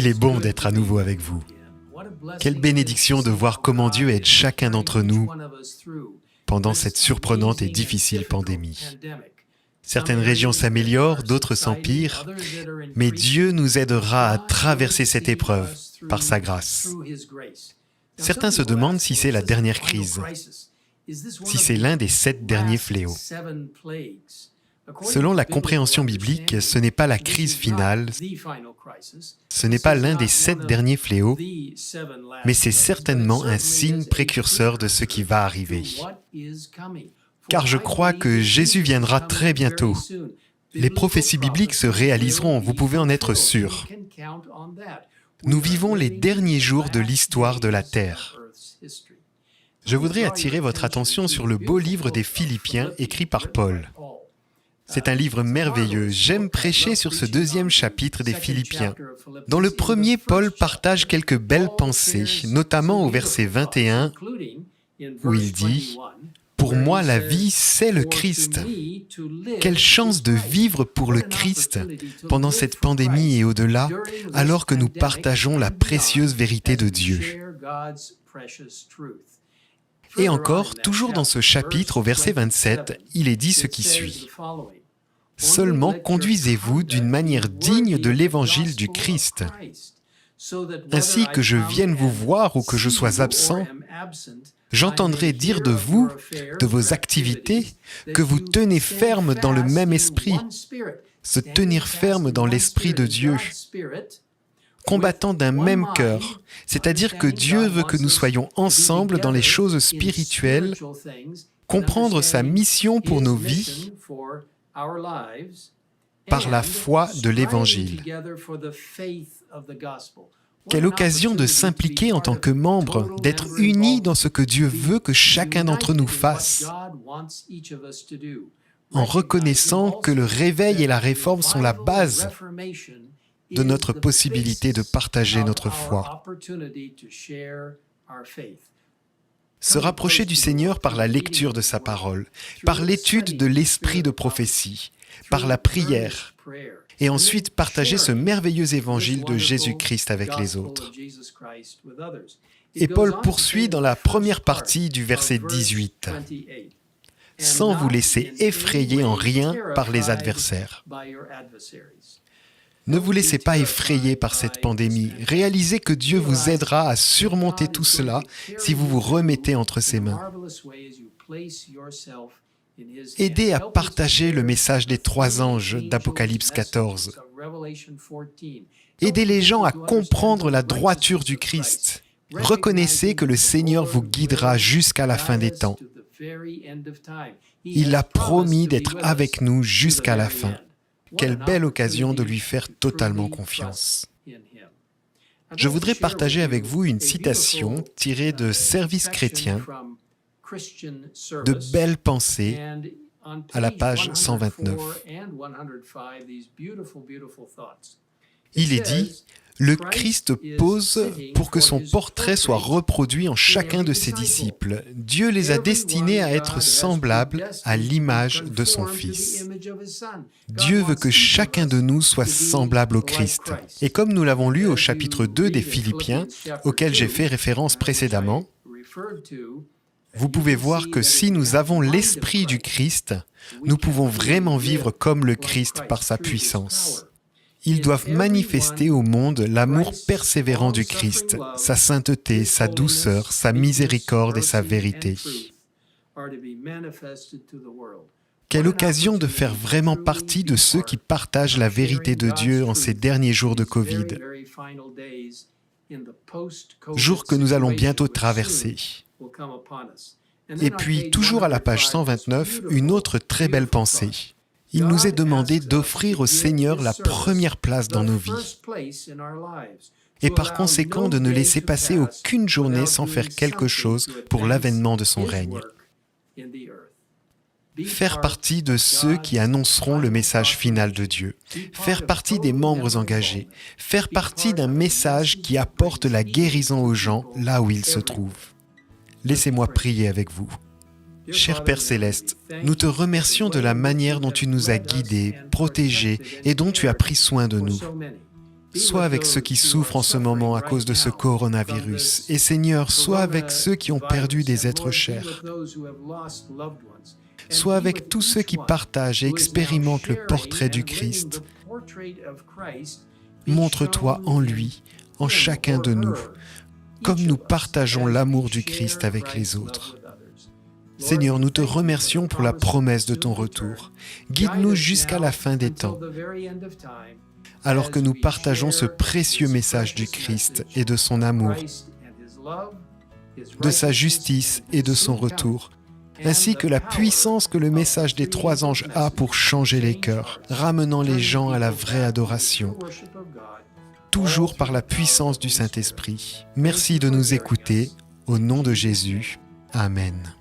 Il est bon d'être à nouveau avec vous. Quelle bénédiction de voir comment Dieu aide chacun d'entre nous pendant cette surprenante et difficile pandémie. Certaines régions s'améliorent, d'autres s'empirent, mais Dieu nous aidera à traverser cette épreuve par sa grâce. Certains se demandent si c'est la dernière crise, si c'est l'un des 7 derniers fléaux. Selon la compréhension biblique, ce n'est pas la crise finale, ce n'est pas l'un des 7 derniers fléaux, mais c'est certainement un signe précurseur de ce qui va arriver. Car je crois que Jésus viendra très bientôt. Les prophéties bibliques se réaliseront, vous pouvez en être sûr. Nous vivons les derniers jours de l'histoire de la Terre. Je voudrais attirer votre attention sur le beau livre des Philippiens écrit par Paul. C'est un livre merveilleux. J'aime prêcher sur ce 2e chapitre des Philippiens. Dans le premier, Paul partage quelques belles pensées, notamment au verset 21, où il dit « Pour moi, la vie, c'est le Christ. » Quelle chance de vivre pour le Christ pendant cette pandémie et au-delà, alors que nous partageons la précieuse vérité de Dieu. Et encore, toujours dans ce chapitre, au verset 27, il est dit ce qui suit. « Seulement conduisez-vous d'une manière digne de l'évangile du Christ, ainsi que je vienne vous voir ou que je sois absent, j'entendrai dire de vous, de vos activités, que vous tenez ferme dans le même esprit, se tenir ferme dans l'esprit de Dieu, combattant d'un même cœur, c'est-à-dire que Dieu veut que nous soyons ensemble dans les choses spirituelles, comprendre sa mission pour nos vies par la foi de l'Évangile. Quelle occasion de s'impliquer en tant que membre, d'être unis dans ce que Dieu veut que chacun d'entre nous fasse, en reconnaissant que le réveil et la réforme sont la base de notre possibilité de partager notre foi. Se rapprocher du Seigneur par la lecture de sa parole, par l'étude de l'esprit de prophétie, par la prière, et ensuite partager ce merveilleux évangile de Jésus-Christ avec les autres. Et Paul poursuit dans la première partie du verset 18, « Sans vous laisser effrayer en rien par les adversaires. » Ne vous laissez pas effrayer par cette pandémie. Réalisez que Dieu vous aidera à surmonter tout cela si vous vous remettez entre ses mains. Aidez à partager le message des 3 anges d'Apocalypse 14. Aidez les gens à comprendre la droiture du Christ. Reconnaissez que le Seigneur vous guidera jusqu'à la fin des temps. Il a promis d'être avec nous jusqu'à la fin. Quelle belle occasion de lui faire totalement confiance. Je voudrais partager avec vous une citation tirée de Service chrétien, de belles pensées, à la page 129. Il est dit « Le Christ pose pour que son portrait soit reproduit en chacun de ses disciples. Dieu les a destinés à être semblables à l'image de son Fils. » Dieu veut que chacun de nous soit semblable au Christ. Et comme nous l'avons lu au chapitre 2 des Philippiens, auquel j'ai fait référence précédemment, vous pouvez voir que si nous avons l'esprit du Christ, nous pouvons vraiment vivre comme le Christ par sa puissance. Ils doivent manifester au monde l'amour persévérant du Christ, sa sainteté, sa douceur, sa miséricorde et sa vérité. Quelle occasion de faire vraiment partie de ceux qui partagent la vérité de Dieu en ces derniers jours de Covid, jours que nous allons bientôt traverser. Et puis, toujours à la page 129, une autre très belle pensée. Il nous est demandé d'offrir au Seigneur la première place dans nos vies. Et par conséquent, de ne laisser passer aucune journée sans faire quelque chose pour l'avènement de son règne. Faire partie de ceux qui annonceront le message final de Dieu. Faire partie des membres engagés. Faire partie d'un message qui apporte la guérison aux gens là où ils se trouvent. Laissez-moi prier avec vous. Cher Père Céleste, nous te remercions de la manière dont tu nous as guidés, protégés et dont tu as pris soin de nous. Sois avec ceux qui souffrent en ce moment à cause de ce coronavirus. Et Seigneur, sois avec ceux qui ont perdu des êtres chers. Sois avec tous ceux qui partagent et expérimentent le portrait du Christ. Montre-toi en lui, en chacun de nous, comme nous partageons l'amour du Christ avec les autres. Seigneur, nous te remercions pour la promesse de ton retour. Guide-nous jusqu'à la fin des temps, alors que nous partageons ce précieux message du Christ et de son amour, de sa justice et de son retour, ainsi que la puissance que le message des 3 anges a pour changer les cœurs, ramenant les gens à la vraie adoration, toujours par la puissance du Saint-Esprit. Merci de nous écouter. Au nom de Jésus. Amen.